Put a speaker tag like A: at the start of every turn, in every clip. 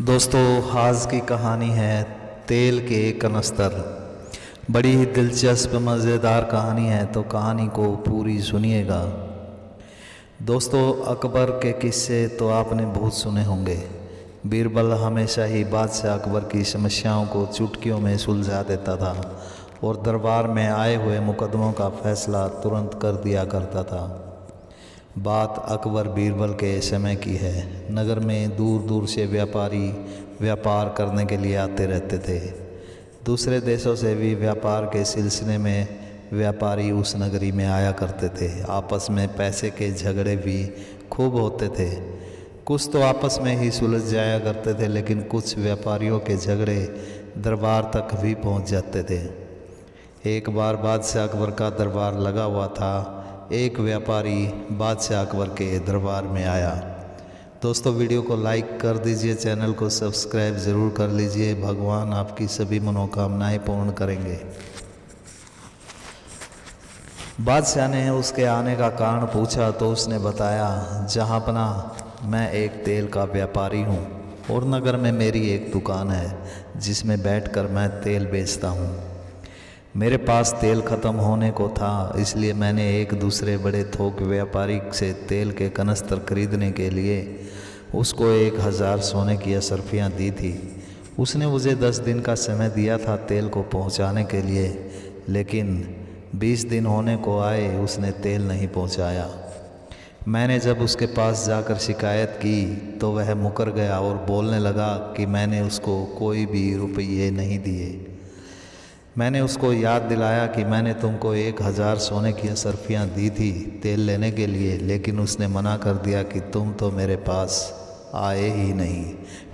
A: दोस्तों, आज की कहानी है तेल के कनस्तर। बड़ी ही दिलचस्प मज़ेदार कहानी है, तो कहानी को पूरी सुनिएगा। दोस्तों, अकबर के किस्से तो आपने बहुत सुने होंगे। बीरबल हमेशा ही बादशाह अकबर की समस्याओं को चुटकियों में सुलझा देता था और दरबार में आए हुए मुकदमों का फैसला तुरंत कर दिया करता था। बात अकबर बीरबल के समय की है। नगर में दूर दूर से व्यापारी व्यापार करने के लिए आते रहते थे। दूसरे देशों से भी व्यापार के सिलसिले में व्यापारी उस नगरी में आया करते थे। आपस में पैसे के झगड़े भी खूब होते थे। कुछ तो आपस में ही सुलझ जाया करते थे, लेकिन कुछ व्यापारियों के झगड़े दरबार तक भी पहुंच जाते थे। एक बार बादशाह अकबर का दरबार लगा हुआ था। एक व्यापारी बादशाह अकबर के दरबार में आया। दोस्तों, वीडियो को लाइक कर दीजिए, चैनल को सब्सक्राइब ज़रूर कर लीजिए। भगवान आपकी सभी मनोकामनाएं पूर्ण करेंगे। बादशाह ने उसके आने का कारण पूछा तो उसने बताया, जहाँपना, मैं एक तेल का व्यापारी हूँ और नगर में मेरी एक दुकान है जिसमें बैठकर मैं तेल बेचता हूँ। मेरे पास तेल ख़त्म होने को था, इसलिए मैंने एक दूसरे बड़े थोक व्यापारी से तेल के कनस्तर खरीदने के लिए उसको 1000 सोने की असरफियाँ दी थी। उसने मुझे 10 दिन का समय दिया था तेल को पहुंचाने के लिए, लेकिन 20 दिन होने को आए उसने तेल नहीं पहुंचाया। मैंने जब उसके पास जाकर शिकायत की तो वह मुकर गया और बोलने लगा कि मैंने उसको कोई भी रुपये नहीं दिए। मैंने उसको याद दिलाया कि मैंने तुमको 1000 सोने की असरफियाँ दी थी तेल लेने के लिए, लेकिन उसने मना कर दिया कि तुम तो मेरे पास आए ही नहीं,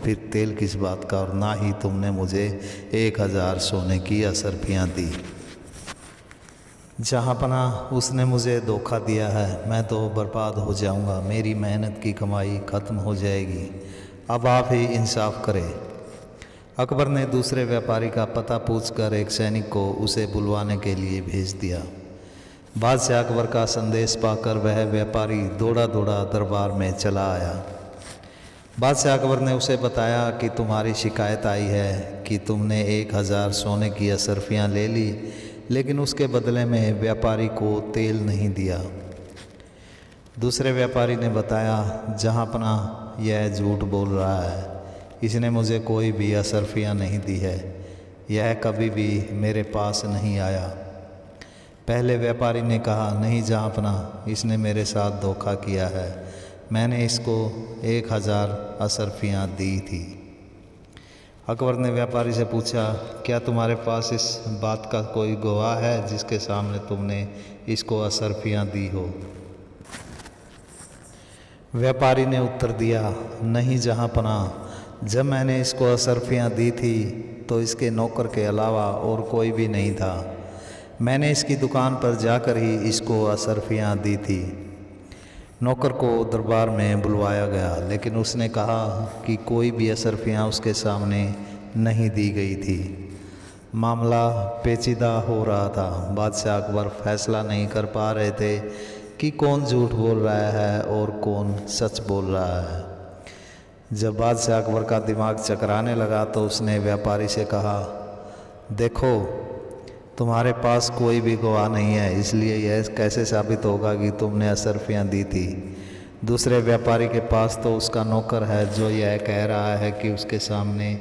A: फिर तेल किस बात का, और ना ही तुमने मुझे 1000 सोने की असरफियाँ दी। जहाँपना, उसने मुझे धोखा दिया है। मैं तो बर्बाद हो जाऊँगा, मेरी मेहनत की कमाई ख़त्म हो जाएगी। अब आप ही इंसाफ करें। अकबर ने दूसरे व्यापारी का पता पूछकर एक सैनिक को उसे बुलवाने के लिए भेज दिया। बादशाह अकबर का संदेश पाकर वह व्यापारी दौड़ा दौड़ा दरबार में चला आया। बादशाह अकबर ने उसे बताया कि तुम्हारी शिकायत आई है कि तुमने 1000 सोने की असरफियाँ ले ली, लेकिन उसके बदले में व्यापारी को तेल नहीं दिया। दूसरे व्यापारी ने बताया, जहाँपना, यह झूठ बोल रहा है। इसने मुझे कोई भी असरफियाँ नहीं दी है। यह कभी भी मेरे पास नहीं आया। पहले व्यापारी ने कहा, नहीं जहाँपना, इसने मेरे साथ धोखा किया है। मैंने इसको 1000 असरफियाँ दी थी। अकबर ने व्यापारी से पूछा, क्या तुम्हारे पास इस बात का कोई गवाह है जिसके सामने तुमने इसको असरफियाँ दी हो? व्यापारी ने उत्तर दिया, नहीं जहाँपना, जब मैंने इसको असरफियाँ दी थी तो इसके नौकर के अलावा और कोई भी नहीं था। मैंने इसकी दुकान पर जाकर ही इसको असरफियाँ दी थी। नौकर को दरबार में बुलवाया गया, लेकिन उसने कहा कि कोई भी असरफियाँ उसके सामने नहीं दी गई थी। मामला पेचीदा हो रहा था। बादशाह अकबर फैसला नहीं कर पा रहे थे कि कौन झूठ बोल रहा है और कौन सच बोल रहा है। जब बादशाह अकबर का दिमाग चकराने लगा तो उसने व्यापारी से कहा, देखो, तुम्हारे पास कोई भी गवाह नहीं है, इसलिए यह कैसे साबित होगा कि तुमने असरफियाँ दी थी। दूसरे व्यापारी के पास तो उसका नौकर है जो यह कह रहा है कि उसके सामने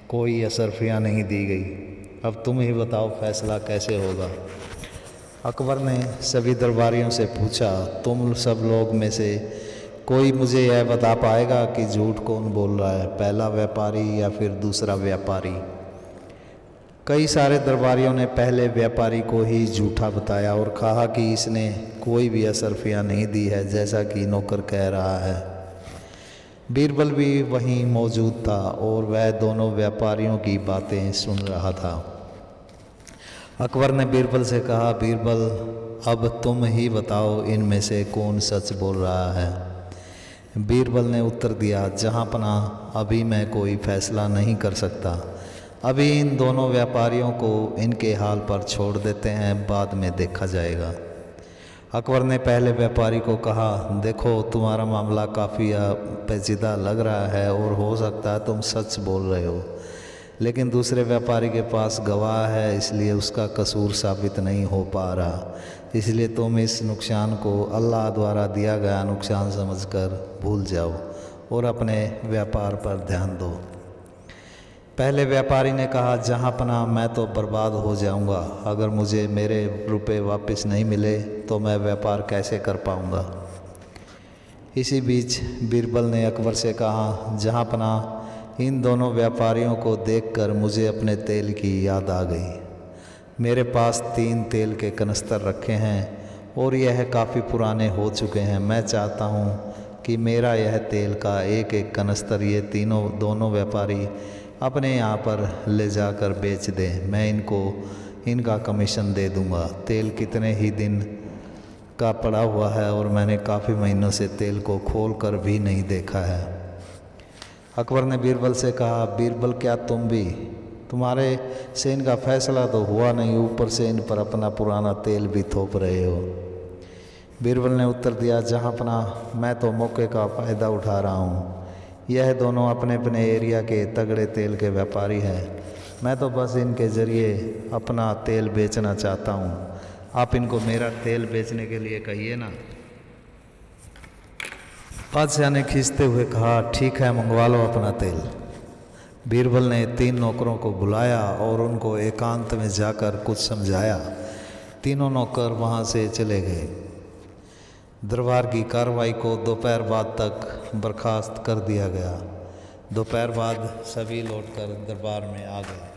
A: कोई असरफियाँ नहीं दी गई। अब तुम ही बताओ फैसला कैसे होगा। अकबर ने सभी दरबारियों से पूछा, तुम सब लोग में से कोई मुझे यह बता पाएगा कि झूठ कौन बोल रहा है, पहला व्यापारी या फिर दूसरा व्यापारी? कई सारे दरबारियों ने पहले व्यापारी को ही झूठा बताया और कहा कि इसने कोई भी असरफियाँ नहीं दी है, जैसा कि नौकर कह रहा है। बीरबल भी वहीं मौजूद था और वह दोनों व्यापारियों की बातें सुन रहा था। अकबर ने बीरबल से कहा, बीरबल, अब तुम ही बताओ इनमें से कौन सच बोल रहा है। बीरबल ने उत्तर दिया, जहाँपना, अभी मैं कोई फैसला नहीं कर सकता। अभी इन दोनों व्यापारियों को इनके हाल पर छोड़ देते हैं, बाद में देखा जाएगा। अकबर ने पहले व्यापारी को कहा, देखो तुम्हारा मामला काफ़ी पेचीदा लग रहा है और हो सकता है तुम सच बोल रहे हो, लेकिन दूसरे व्यापारी के पास गवाह है, इसलिए उसका कसूर साबित नहीं हो पा रहा। इसलिए तुम इस नुकसान को अल्लाह द्वारा दिया गया नुकसान समझकर भूल जाओ और अपने व्यापार पर ध्यान दो। पहले व्यापारी ने कहा, जहाँ पना मैं तो बर्बाद हो जाऊंगा। अगर मुझे मेरे रुपए वापस नहीं मिले तो मैं व्यापार कैसे कर पाऊंगा। इसी बीच बीरबल ने अकबर से कहा, जहाँ पना इन दोनों व्यापारियों को देखकर मुझे अपने तेल की याद आ गई। मेरे पास 3 तेल के कनस्तर रखे हैं और यह काफ़ी पुराने हो चुके हैं। मैं चाहता हूँ कि मेरा यह तेल का एक एक कनस्तर ये दोनों व्यापारी अपने यहाँ पर ले जाकर बेच दें। मैं इनका कमीशन दे दूँगा। तेल कितने ही दिन का पड़ा हुआ है और मैंने काफ़ी महीनों से तेल को खोल कर भी नहीं देखा है। अकबर ने बीरबल से कहा, बीरबल क्या तुम भी, तुम्हारे से इनका फैसला तो हुआ नहीं, ऊपर से इन पर अपना पुराना तेल भी थोप रहे हो। बीरबल ने उत्तर दिया, जहाँ पना मैं तो मौके का फ़ायदा उठा रहा हूँ। यह दोनों अपने अपने एरिया के तगड़े तेल के व्यापारी हैं। मैं तो बस इनके ज़रिए अपना तेल बेचना चाहता हूँ। आप इनको मेरा तेल बेचने के लिए कहिए ना। बादशाह ने खींचते हुए कहा, ठीक है, मंगवा लो अपना तेल। बीरबल ने 3 नौकरों को बुलाया और उनको एकांत में जाकर कुछ समझाया। तीनों नौकर वहाँ से चले गए। दरबार की कार्रवाई को दोपहर बाद तक बर्खास्त कर दिया गया। दोपहर बाद सभी लौटकर दरबार में आ गए।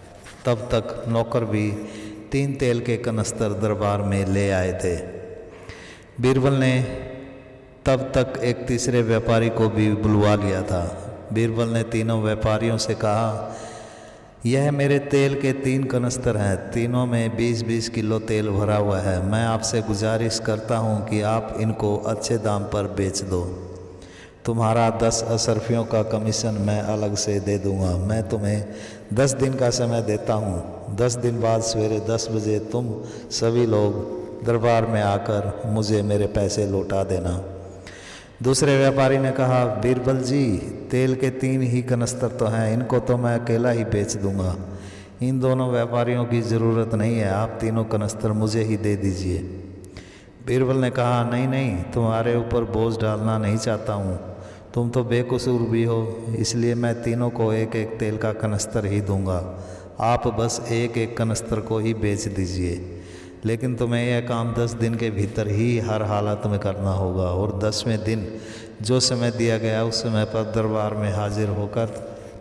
A: तब तक नौकर भी 3 तेल के कनस्तर दरबार में ले आए थे। बीरबल ने तब तक एक तीसरे व्यापारी को भी बुलवा लिया था। बीरबल ने तीनों व्यापारियों से कहा, यह मेरे तेल के 3 कनस्तर हैं, तीनों में 20-20 किलो तेल भरा हुआ है। मैं आपसे गुजारिश करता हूँ कि आप इनको अच्छे दाम पर बेच दो। तुम्हारा 10 अशरफियों का कमीशन मैं अलग से दे दूँगा। मैं तुम्हें 10 दिन का समय देता हूँ। 10 दिन बाद सवेरे 10 बजे तुम सभी लोग दरबार में आकर मुझे मेरे पैसे लौटा देना। दूसरे व्यापारी ने कहा, बीरबल जी, तेल के 3 ही कनस्तर तो हैं, इनको तो मैं अकेला ही बेच दूंगा। इन दोनों व्यापारियों की ज़रूरत नहीं है, आप तीनों कनस्तर मुझे ही दे दीजिए। बीरबल ने कहा, नहीं नहीं, तुम्हारे ऊपर बोझ डालना नहीं चाहता हूँ, तुम तो बेकसूर भी हो, इसलिए मैं तीनों को एक एक तेल का कनस्तर ही दूंगा। आप बस एक एक कनस्तर को ही बेच दीजिए, लेकिन तुम्हें यह काम 10 दिन के भीतर ही हर हालत में करना होगा और 10वें दिन जो समय दिया गया उस समय पर दरबार में हाजिर होकर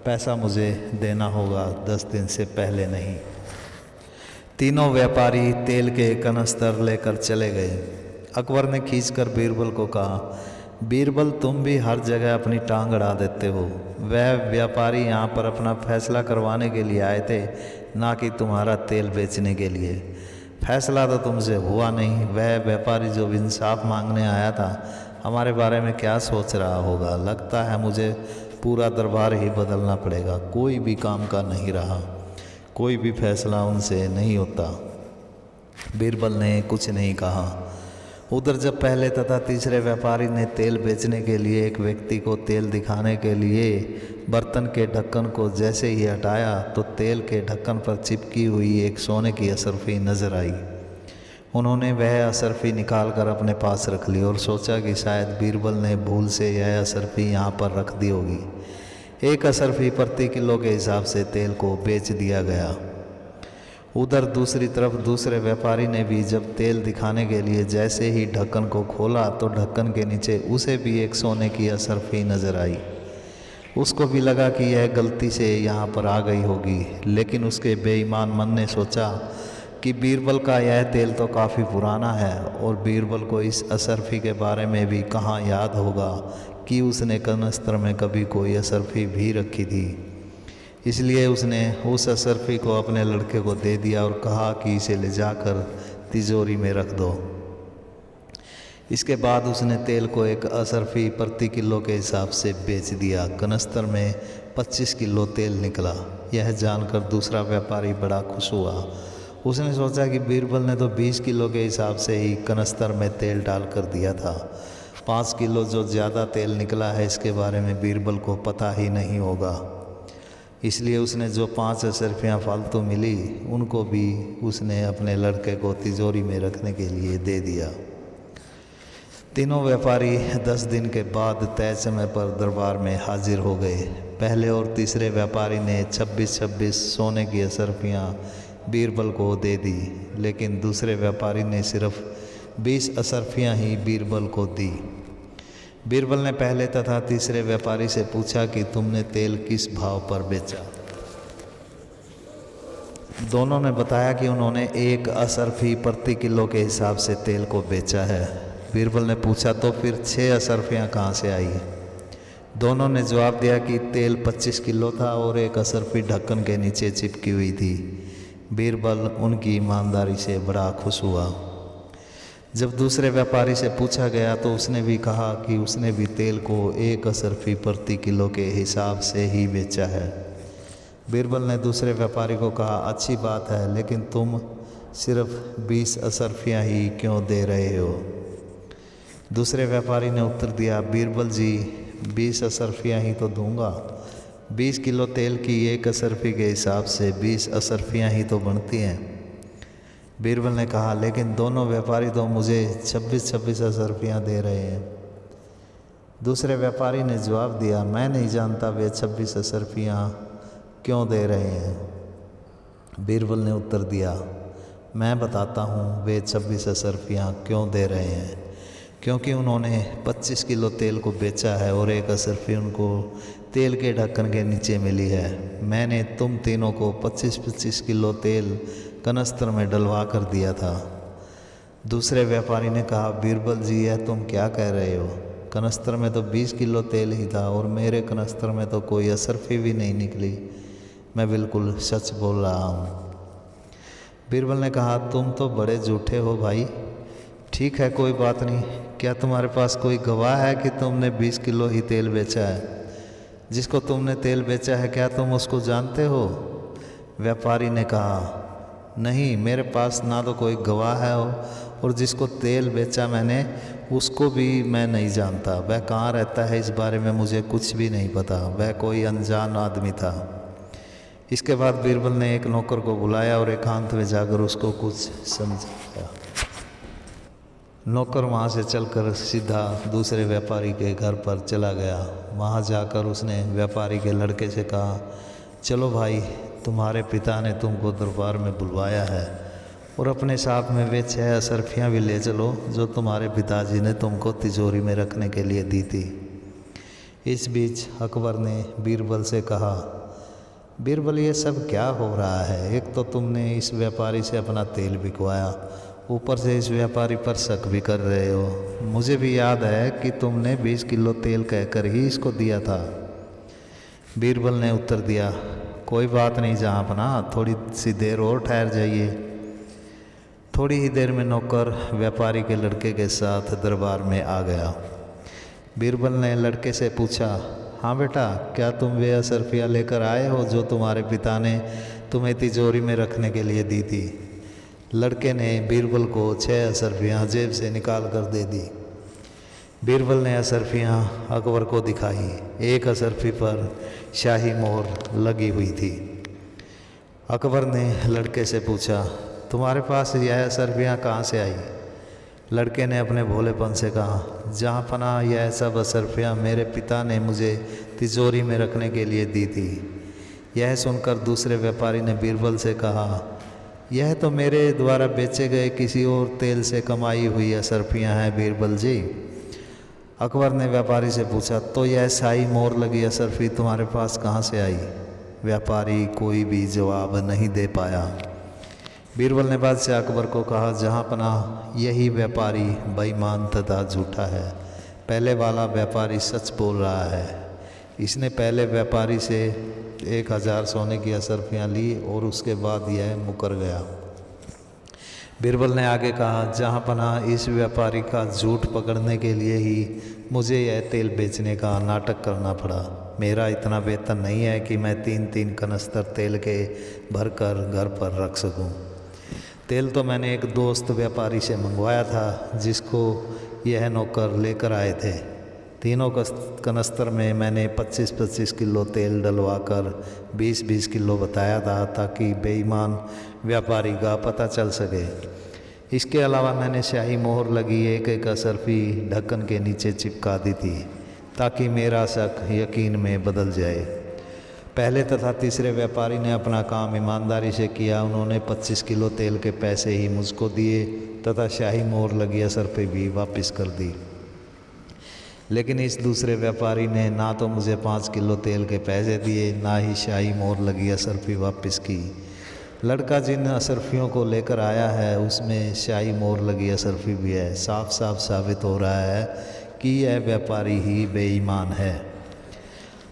A: पैसा मुझे देना होगा, 10 दिन से पहले नहीं। तीनों व्यापारी तेल के कनस्तर लेकर चले गए। अकबर ने खींचकर बीरबल को कहा, बीरबल, तुम भी हर जगह अपनी टांग अड़ा देते हो। वह व्यापारी यहाँ पर अपना फैसला करवाने के लिए आए थे, ना कि तुम्हारा तेल बेचने के लिए। फैसला तो तुमसे हुआ नहीं। वह व्यापारी जो इंसाफ मांगने आया था, हमारे बारे में क्या सोच रहा होगा। लगता है मुझे पूरा दरबार ही बदलना पड़ेगा। कोई भी काम का नहीं रहा, कोई भी फैसला उनसे नहीं होता। बीरबल ने कुछ नहीं कहा। उधर जब पहले तथा तीसरे व्यापारी ने तेल बेचने के लिए एक व्यक्ति को तेल दिखाने के लिए बर्तन के ढक्कन को जैसे ही हटाया तो तेल के ढक्कन पर चिपकी हुई एक सोने की अशरफी नज़र आई। उन्होंने वह अशरफी निकाल कर अपने पास रख ली और सोचा कि शायद बीरबल ने भूल से यह अशरफी यहाँ पर रख दी होगी। एक अशरफी प्रति किलो के हिसाब से तेल को बेच दिया गया। उधर दूसरी तरफ दूसरे व्यापारी ने भी जब तेल दिखाने के लिए जैसे ही ढक्कन को खोला तो ढक्कन के नीचे उसे भी एक सोने की अशरफी नज़र आई। उसको भी लगा कि यह गलती से यहाँ पर आ गई होगी, लेकिन उसके बेईमान मन ने सोचा कि बीरबल का यह तेल तो काफ़ी पुराना है और बीरबल को इस अशरफी के बारे में भी कहाँ याद होगा कि उसने कनस्तर में कभी कोई अशरफी भी रखी थी। इसलिए उसने उस अशरफी को अपने लड़के को दे दिया और कहा कि इसे ले जाकर तिजोरी में रख दो। इसके बाद उसने तेल को एक अशरफी प्रति किलो के हिसाब से बेच दिया। कनस्तर में 25 किलो तेल निकला। यह जानकर दूसरा व्यापारी बड़ा खुश हुआ उसने सोचा कि बीरबल ने तो 20 किलो के हिसाब से ही कनस्तर में तेल डाल कर दिया था। 5 किलो जो ज़्यादा तेल निकला है इसके बारे में बीरबल को पता ही नहीं होगा। इसलिए उसने जो 5 अशर्फियाँ फालतू मिली उनको भी उसने अपने लड़के को तिजोरी में रखने के लिए दे दिया। तीनों व्यापारी 10 दिन के बाद तय समय पर दरबार में हाजिर हो गए। पहले और तीसरे व्यापारी ने 26-26 सोने की अशर्फियाँ बीरबल को दे दी, लेकिन दूसरे व्यापारी ने सिर्फ 20 अशर्फियाँ ही बीरबल को दी। बीरबल ने पहले तथा तीसरे व्यापारी से पूछा कि तुमने तेल किस भाव पर बेचा। दोनों ने बताया कि उन्होंने 1 अशर्फी प्रति किलो के हिसाब से तेल को बेचा है। बीरबल ने पूछा तो फिर 6 अशर्फियाँ कहाँ से आई। दोनों ने जवाब दिया कि तेल 25 किलो था और 1 अशर्फी ढक्कन के नीचे चिपकी हुई थी। बीरबल उनकी ईमानदारी से बड़ा खुश हुआ। जब दूसरे व्यापारी से पूछा गया तो उसने भी कहा कि उसने भी तेल को 1 अशर्फी प्रति किलो के हिसाब से ही बेचा है। बीरबल ने दूसरे व्यापारी को कहा, अच्छी बात है, लेकिन तुम सिर्फ 20 अशर्फियाँ ही क्यों दे रहे हो। दूसरे व्यापारी ने उत्तर दिया, बीरबल जी 20 अशर्फियाँ ही तो दूंगा। 20 किलो तेल की 1 अशर्फी के हिसाब से 20 अशर्फियाँ ही तो बनती हैं। बीरबल ने कहा, लेकिन दोनों व्यापारी तो मुझे 26-26 अशर्फियाँ दे रहे हैं। दूसरे व्यापारी ने जवाब दिया, मैं नहीं जानता वे 26 अशर्फियाँ क्यों दे रहे हैं। बीरबल ने उत्तर दिया, मैं बताता हूँ वे 26 अशर्फियाँ क्यों दे रहे हैं, क्योंकि उन्होंने 25 किलो तेल को बेचा है और 1 अशर्फी उनको तेल के ढक्कन के नीचे मिली है। मैंने तुम तीनों को 25-25 किलो तेल कनस्तर में डलवा कर दिया था। दूसरे व्यापारी ने कहा, बीरबल जी यह तुम क्या कह रहे हो। कनस्तर में तो 20 किलो तेल ही था और मेरे कनस्तर में तो कोई अशर्फी भी नहीं निकली। मैं बिल्कुल सच बोल रहा हूँ। बीरबल ने कहा, तुम तो बड़े झूठे हो भाई। ठीक है, कोई बात नहीं। क्या तुम्हारे पास कोई गवाह है कि तुमने 20 किलो ही तेल बेचा है। जिसको तुमने तेल बेचा है क्या तुम उसको जानते हो। व्यापारी ने कहा, नहीं, मेरे पास ना तो कोई गवाह है और जिसको तेल बेचा मैंने उसको भी मैं नहीं जानता। वह कहाँ रहता है इस बारे में मुझे कुछ भी नहीं पता। वह कोई अनजान आदमी था। इसके बाद बीरबल ने एक नौकर को बुलाया और एकांत में जाकर उसको कुछ समझाया। नौकर वहाँ से चलकर सीधा दूसरे व्यापारी के घर पर चला गया। वहाँ जाकर उसने व्यापारी के लड़के से कहा, चलो भाई, तुम्हारे पिता ने तुमको दरबार में बुलवाया है और अपने साथ में वे 6 अशर्फियाँ भी ले चलो जो तुम्हारे पिताजी ने तुमको तिजोरी में रखने के लिए दी थी। इस बीच अकबर ने बीरबल से कहा, बीरबल ये सब क्या हो रहा है। एक तो तुमने इस व्यापारी से अपना तेल बिकवाया, ऊपर से इस व्यापारी पर शक भी कर रहे हो। मुझे भी याद है कि तुमने 20 किलो तेल कहकर ही इसको दिया था। बीरबल ने उत्तर दिया, कोई बात नहीं जहाँपना, थोड़ी सी देर और ठहर जाइए। थोड़ी ही देर में नौकर व्यापारी के लड़के के साथ दरबार में आ गया। बीरबल ने लड़के से पूछा, हाँ बेटा, क्या तुम वे अशर्फियाँ लेकर आए हो जो तुम्हारे पिता ने तुम्हें तिजोरी में रखने के लिए दी थी। लड़के ने बीरबल को 6 अशर्फियाँ जेब से निकाल कर दे दी। बीरबल ने अशर्फियाँ अकबर को दिखाई। 1 अशर्फी पर शाही मोहर लगी हुई थी। अकबर ने लड़के से पूछा, तुम्हारे पास यह अशर्फियाँ कहाँ से आई। लड़के ने अपने भोलेपन से कहा, जहाँ पना यह सब अशर्फियाँ मेरे पिता ने मुझे तिजोरी में रखने के लिए दी थी। यह सुनकर दूसरे व्यापारी ने बीरबल से कहा, यह तो मेरे द्वारा बेचे गए किसी और तेल से कमाई हुई अशर्फियाँ हैं बीरबल जी। अकबर ने व्यापारी से पूछा, तो यह शाही मोहर लगी अशर्फी तुम्हारे पास कहाँ से आई। व्यापारी कोई भी जवाब नहीं दे पाया। बीरबल ने बादशाह अकबर को कहा, जहाँ पनाह यही व्यापारी बेईमान तथा झूठा है। पहले वाला व्यापारी सच बोल रहा है। इसने पहले व्यापारी से 1000 सोने की अशर्फियाँ ली और उसके बाद यह मुकर गया। बीरबल ने आगे कहा, जहाँ पनाह इस व्यापारी का झूठ पकड़ने के लिए ही मुझे यह तेल बेचने का नाटक करना पड़ा। मेरा इतना वेतन नहीं है कि मैं 3-3 कनस्तर तेल के भरकर घर पर रख सकूं। तेल तो मैंने एक दोस्त व्यापारी से मंगवाया था, जिसको यह नौकर लेकर आए थे। तीनों कनस्तर में मैंने 25-25 किलो तेल डलवाकर 20-20 किलो बताया था, ताकि बेईमान व्यापारी का पता चल सके। इसके अलावा मैंने स्याही मोहर लगी एक एक असरफी ढक्कन के नीचे चिपका दी थी, ताकि मेरा शक यकीन में बदल जाए। पहले तथा तीसरे व्यापारी ने अपना काम ईमानदारी से किया। उन्होंने 25 किलो तेल के पैसे ही मुझको दिए तथा स्याही मोहर लगी असरफी भी वापस कर दी। लेकिन इस दूसरे व्यापारी ने ना तो मुझे 5 किलो तेल के पैसे दिए, ना ही स्याही मोहर लगी असरफी वापस की। लड़का जिन असरफियों को लेकर आया है उसमें स्याही मोहर लगी असरफी भी है। साफ साफ साबित हो रहा है कि यह व्यापारी ही बेईमान है।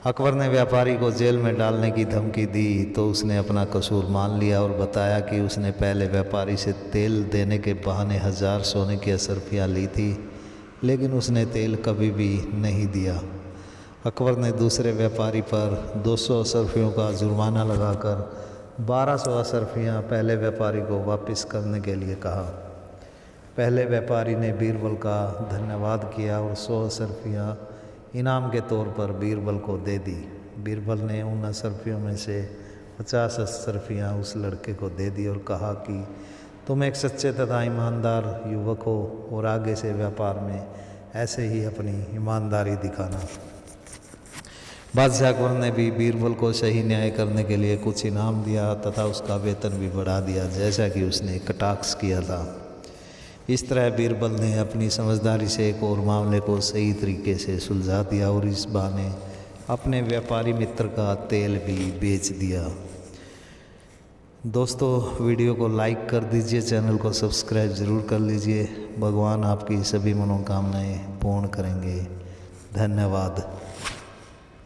A: अकबर ने व्यापारी को जेल में डालने की धमकी दी तो उसने अपना कसूर मान लिया और बताया कि उसने पहले व्यापारी से तेल देने के बहाने 1000 सोने की असरफियाँ ली थी, लेकिन उसने तेल कभी भी नहीं दिया। अकबर ने दूसरे व्यापारी पर 200 असरफियों का जुर्माना लगाकर 1200 असरफियाँ पहले व्यापारी को वापस करने के लिए कहा। पहले व्यापारी ने बीरबल का धन्यवाद किया और 100 असरफियाँ इनाम के तौर पर बीरबल को दे दी। बीरबल ने उन असरफियों में से 50 असरफियाँ उस लड़के को दे दी और कहा कि तुम एक सच्चे तथा ईमानदार युवक हो और आगे से व्यापार में ऐसे ही अपनी ईमानदारी दिखाना। बादशाह अकबर ने भी बीरबल को सही न्याय करने के लिए कुछ इनाम दिया तथा उसका वेतन भी बढ़ा दिया, जैसा कि उसने कटाक्ष किया था। इस तरह बीरबल ने अपनी समझदारी से एक और मामले को सही तरीके से सुलझा दिया और इस बहाने अपने व्यापारी मित्र का तेल भी बेच दिया। दोस्तों, वीडियो को लाइक कर दीजिए, चैनल को सब्सक्राइब ज़रूर कर लीजिए। भगवान आपकी सभी मनोकामनाएं पूर्ण करेंगे। धन्यवाद।